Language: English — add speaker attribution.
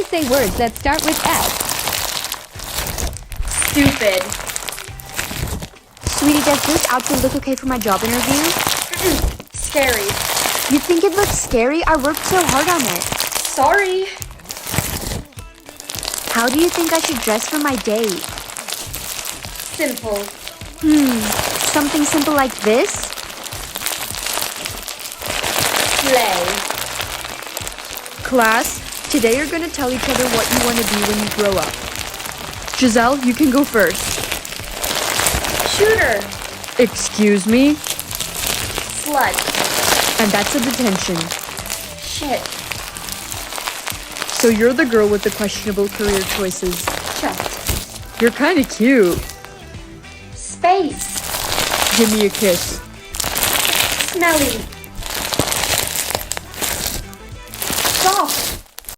Speaker 1: say words that start with S?
Speaker 2: Stupid.
Speaker 3: Sweetie, does this outfit look okay for my job interview?
Speaker 2: Scary.
Speaker 3: You think it looks scary? I worked so hard on it.
Speaker 2: Sorry.
Speaker 3: How do you think I should dress for my date?
Speaker 2: Simple.
Speaker 3: Something simple like this?
Speaker 2: Slay.
Speaker 4: Class, today you're gonna tell each other what you want to be when you grow up. Jezelle, you can go first.
Speaker 2: Shooter.
Speaker 4: Excuse me?
Speaker 2: Slut.
Speaker 4: And that's a detention.
Speaker 2: Shit.
Speaker 4: So you're the girl with the questionable career choices.
Speaker 2: Just.
Speaker 4: You're kinda cute.
Speaker 2: Space.
Speaker 4: Give me a kiss.
Speaker 2: Smelly.